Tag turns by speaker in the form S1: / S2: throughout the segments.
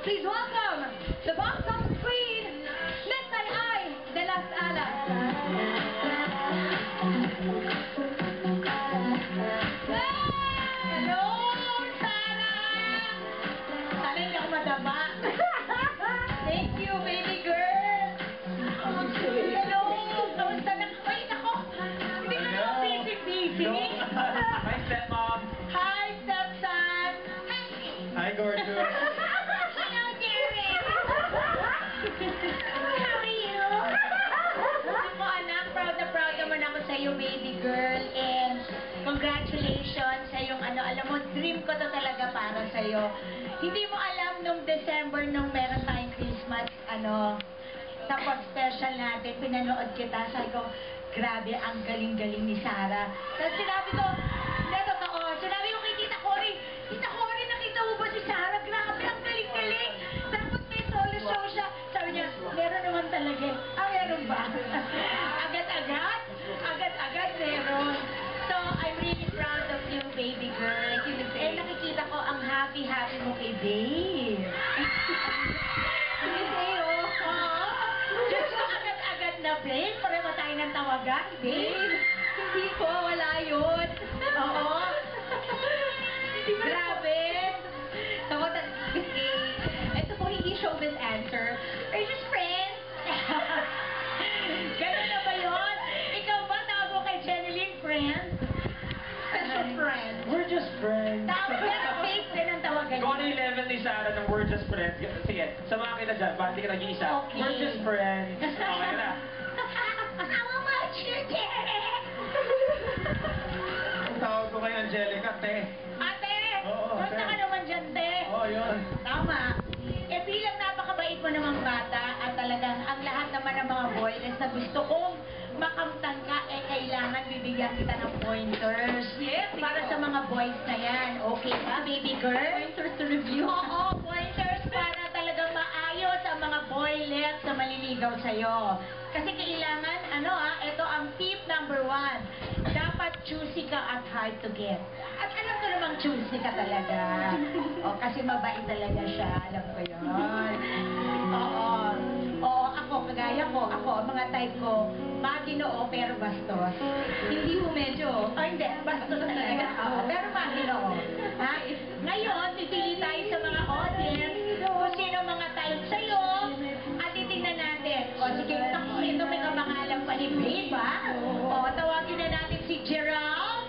S1: Please welcome the boss on the screen, Miss Ai de las Alas. Hello, Sarah! Sana hindi ako madama. Thank you, baby girl. Hello, kamusta na? Ay, ako! Hindi ka naman busy-busy.
S2: Hi, stepmom.
S1: Hi, stepson.
S2: Hi, gorgeous.
S1: Hello, Jerry. How are you? Ako, anak, proud naman ako sa iyo, baby girl. And congratulations sa iyong alam mo, dream ko to talaga para sa iyo. Hindi mo alam nung December nung meron tayong Christmas, tapos special natin, pinanood kita, sabi ko, grabe, ang galing-galing ni Sarah. Tapos sinabi ko, hindi, totoo, sinabi ko kay Tita Cory, nakita mo ba si Sarah? Grabe, ang galing-galing. Tapos may solo show siya. Sabi niya, meron naman talaga. Meron ba? Agad meron. So, I'm really proud of you, baby girl. Nakikita ko ang happy mo kay Dave. Sige sa'yo. Diyos ko, agad na, Blake. Pareho tayo ng tawagan, Dave. Hindi po, wala yun. Oo. Grabe. Ito po, hindi showbiz answer. We're just friends. Ganun na ba yun? Ikaw ba, tawag mo kay Jeneline friends? Special friends.
S2: We're just friends.
S1: Tawag na, fake din ang tawagan
S2: Kung ano yung level ni Sarah ng we're just friends. Sige, samahan kita dyan. Bati ka nag-iisa.
S1: Okay.
S2: We're just friends. Okay na.
S1: How about you, Derek?
S2: Ang tawag ko kay Angelica, te.
S1: Ate!
S2: Oo,
S1: Basta
S2: te.
S1: ka naman dyan, te.
S2: Oo, yun.
S1: Tama. Bilang napakabait mo namang bata at talagang ang lahat naman ng mga boys na gusto kong makamtan ka, kailangan bibigyan kita ng pointers. Yes, para sa mga boys na yan. Okay ba, baby girl? Pointers to review? Oo, pointers para talagang maayos ang mga boylets na maliligaw sa'yo. Kasi kailangan, ito ang tip number 1. Dapat choosy ka at hard to get. At alam ko namang choosy ka talaga. Kasi mabait talaga siya. Alam ko yun. Oo, ako, kagaya ko. Ako, ang mga type ko, maginoo pero bastos. Hindi mo medyo, hindi, bastos talaga. Pero maginoo. Ngayon, pipili tayo sa mga audience kung sino mga type sa'yo at titingnan natin. Sige, ito may kapangalan pa ni Babe, tawagin na natin si Gerald.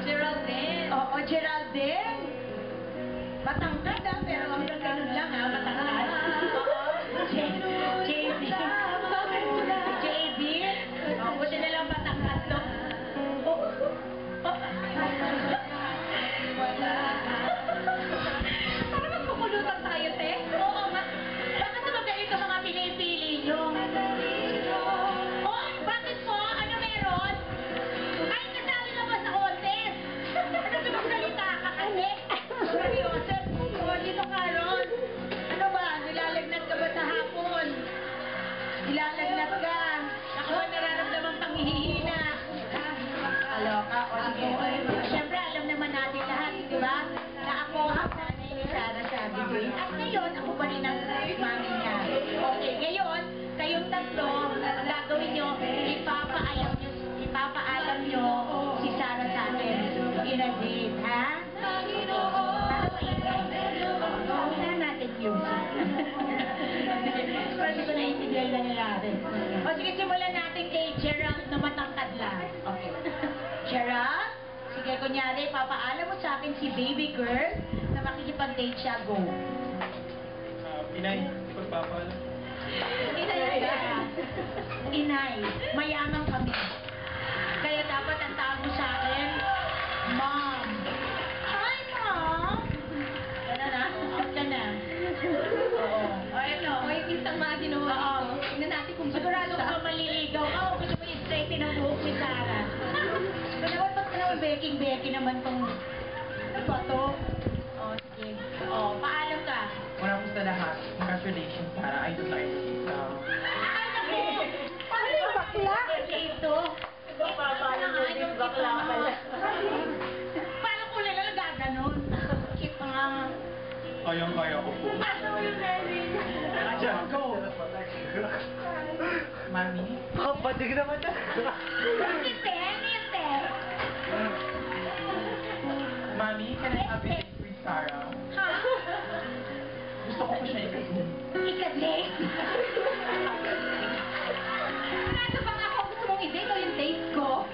S1: Geraldine. Oo, Geraldine. Matangkad pero hanggang ganun lang matangkad. JB. JB. Buti na lang matangkad to. Para magpupulutan tayo, te. Oo, bakit naman ganito mga pinipili nyo? Bakit po? Ano meron? Ay, kasali ka ba sa contest? Ano magsalita ka kasi? Seryoso? Dito ka ron. Ano ba? Nilalagnat ka ba sa hapon? Nilalagnat ka? Ako ba nararamdaman pang hihina? Kaloka? Sige. Siyempre, alam naman natin lahat, di ba? Na ako ang nanay ni Sarah Sabi. At ngayon, ako pa rin ang mami niya. Okay, ngayon, kayong tatlo, gagawin nyo, ipapaalam nyo si Sarah sa akin. In a date, ha? Para maingay. Huwag natin music. Kasi ko naiintindihan na nila natin. Sige, simulan natin kay Gerald na matangkad lang. Okay. Gerald, sige, kunyari, papaalam mo sa akin si baby girl na makikipag-date siya. Go.
S2: Inay, pagpapaalam.
S1: Inay, mayaman kami. Kaya dapat ang tawag mo sa akin, Mom. Hi, Mom. Gana na? Out ka na. Oo. Ito.
S3: Yung isang maginawa dito. Tingnan natin kung
S1: Sigurado ka maliligaw ka o gusto mo i-straighten ang buhok ni Sarah. Ba't naman beking naman tong ito? Sige. Paalam ka.
S2: Una po sa lahat, congratulations, Sarah. I decided to
S1: Ay, naku! Paano yung bakla? Ito. Yung bakla pala. Paano ko nila nagaganon? Keep nga.
S2: O kayang-kaya ko po.
S1: Ano yung ready?
S2: Diyan, go! Mami?
S4: Kapatig naman na.
S1: Bakit, te? Ano yung te?
S2: Mami, can I have it with Sarah?
S1: Ha?
S2: Gusto ko pa siya ikagin.
S1: Ikadate?
S3: Ano ba nga ako gusto mong i-date o yung date ko?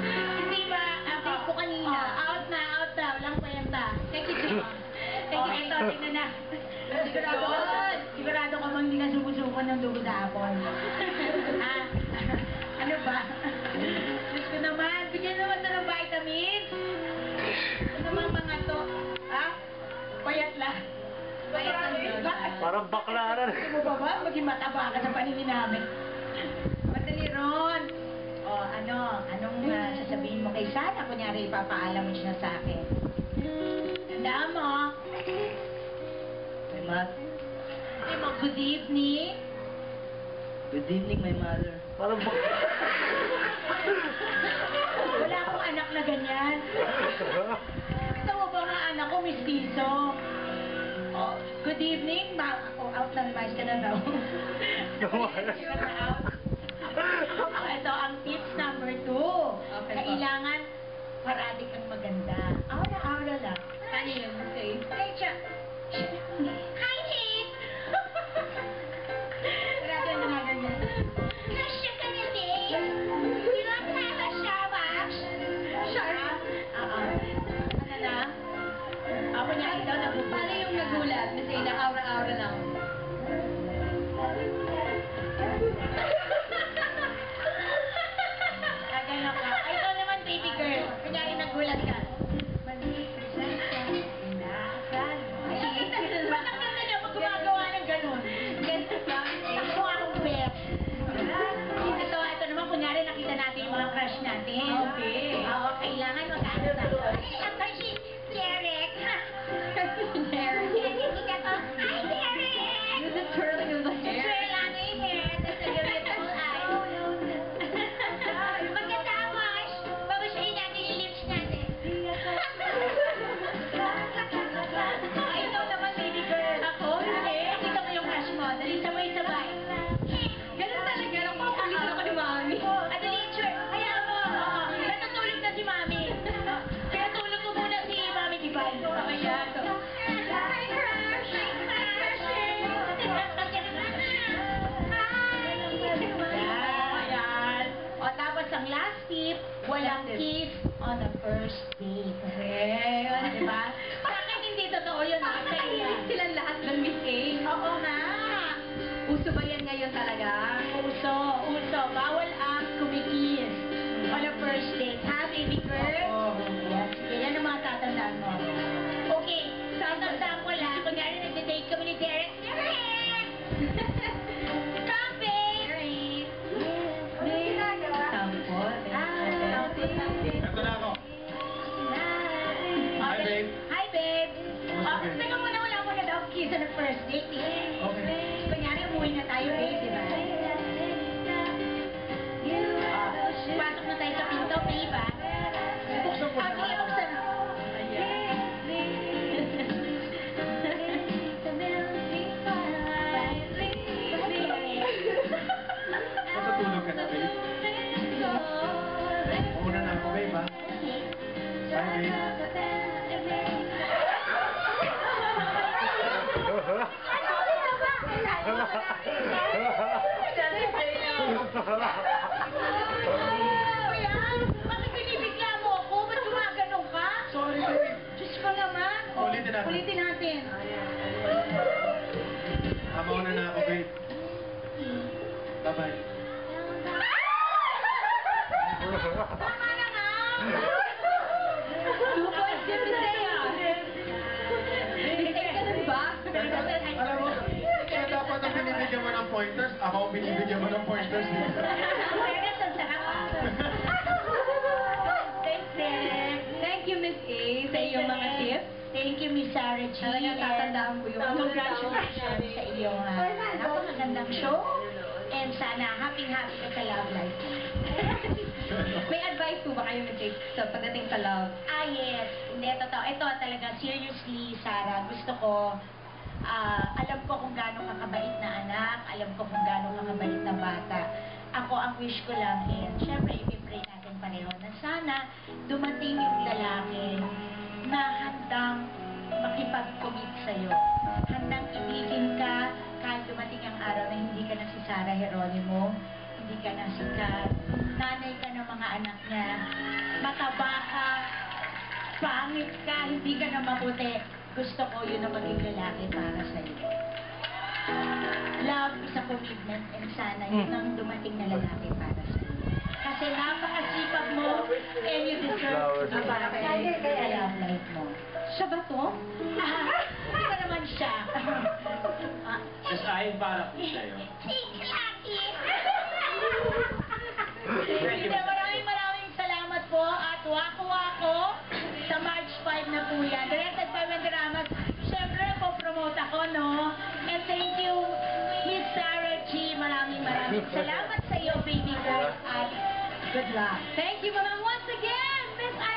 S1: Hindi ba? Date ko kanina. Out na. Walang kwenta.
S3: Thank you, Jim.
S1: Thank you. Ito, tingnan na. Sigurado ka bang hindi ka sumusuko ng dugo sa hapon? Ha? Ano ba? Diyos ko naman, bigyan naman na ng vitamins. Ano naman mga to? Ha? Payat lang.
S3: Payat lang yun.
S1: Bakit?
S4: Parang bakla na.
S1: Hindi mo ba ba? Maging mataba ka sa paningin namin. Madali ron. O, anong sasabihin mo kay Sana? Kunyari, ipapaalam mo siya sa akin. Tandaan mo.
S4: My mother.
S1: Ay mo, good evening.
S4: Good evening, my mother. Parang bakla.
S1: Wala akong anak na ganyan. Gusto mo ba nga anak ko, mistizo? Oh, good evening. Out na advice ka na daw. Out. Ito ang tips number 2.
S3: Okay,
S1: Kailangan parati kang maganda. Aura lang.
S3: Paano yun? Say.
S1: Hi, Hi, Kate! Parati ang gumaganyan. Kasya ka na, Dave. You don't have a Starbucks. Sarap? Oo. Ano na? Ako niya ito, nabubuhay.
S3: Paano yung nagulat? Kasi naka-aura-aura lang.
S1: Gano'n ka. Ay, ito naman, baby girl. Kunyari nagulat ka. Ba't ang ganda niya pag gumagawa ng gano'n? Ako akong best. Ito naman, kunyari nakita natin yung mga crush natin.
S3: Okay.
S1: Oo, kailangan mag-ano tayo. Ay, ako si Derek.
S3: Derek.
S1: Kita ko, hi, Derek!
S3: Use the twirling of the hair.
S1: Swirl lang yung hair, tapos a little eyes. Pagkatapos, babasahin natin yung lips natin. Ito naman, baby girl. Ako? Nakita mo yung crush mo. Dali sabay-sabay.
S3: Ganun talaga. Napapalis ako ni Mami.
S1: Adali, sure. Kaya mo. Natutulog na si Mami. Kaya tulog ko muna si Mami Divine.
S3: Okay, yan. So,
S1: Hi, crush! Hi, crush! Ayan. O, tapos ang last tip, walang kiss on the first date.
S3: okay.
S1: O, diba? Sa akin hindi totoo yun.
S3: Nakakahilig silang lahat ng Miss A.
S1: Oo nga.
S3: Uso ba yan ngayon talaga?
S1: Uso. Bawal ang kumikis on a first date. Ha, baby girl? Yes. Sige, yan ang mga tatandaan mo. Okay. Tatandaan ko lang. Kunyari, nag-date kami ni Derek. Derek! Come, babe! May ginagawa.
S3: Sampol.
S2: Ito na ako. Hi, babe.
S1: Hi, babe. Teka muna, wala mo na daw kiss on a first date, eh.
S2: Okay.
S1: Kunyari, umuwi na tayo, babe, di ba? Pasok na tayo sa pinto, babe, ah.
S2: Buksan mo na.
S1: Sige, buksan.
S2: Matutulog ka na, babe. Una na ako, babe, ha? Hi, babe.
S1: Kuya, bakit binibigla mo ako? Ba't gumaganon ka?
S2: Sorry, babe.
S1: Diyos ko naman. O,
S2: Ulitin natin.
S1: Ulitin natin.
S2: Mauna na ako, babe. Bye-bye.
S1: Tama na nga.
S3: 2 points yun, Miss A, ah. Miss A, ganun ba?
S2: Alam mo, kaya dapat ang binibigyan mo ng pointers, ako ang binibigyan mo ng pointers.
S1: Fairness, ang sarap. Thanks, Derek.
S3: Thank you, Miss A, sa iyong mga tips.
S1: Thank you, Miss Sarah G.
S3: Talagang tatandaan ko yun.
S1: Congratulations sa iyong napakagandang show. And sana happy-happy ka sa love life.
S3: May advice po ba kayo nag-take sa pagdating sa love?
S1: Ah, yes. Hindi, totoo. Ito talaga, seriously, Sarah, gusto ko, alam ko kung gaano ka kabait na anak, alam ko kung gaano ka kabait na bata. Ako, ang wish ko lang, and syempre, ipipray natin pareho na sana dumating yung lalaki na handang makipag-commit sa'yo. Handang ibigin ka kahit dumating ang araw na hindi ka na si Sarah Geronimo, hindi ka na sikat, nanay ka ng mga anak niya, mataba ka, pangit ka, hindi ka na maputi. Gusto ko yun ang maging lalaki para sa'yo. Love is a commitment and sana yun ang dumating na lalaki para sa'yo. Kasi napakasipag mo and you deserve ang para sa love life mo.
S3: Siya ba to?
S1: Hindi ba naman siya?
S2: Just ayon para po sa'yo.
S1: Hindi, maraming salamat po at wako-wako sa March 5 na po yan. Directed by Wendy Ramos. Siyempre, po-promote ako, no? And thank you, Miss Sarah G. Maraming salamat sa iyo, baby girl, at good luck.
S3: Thank you, Mama. Once again, Miss I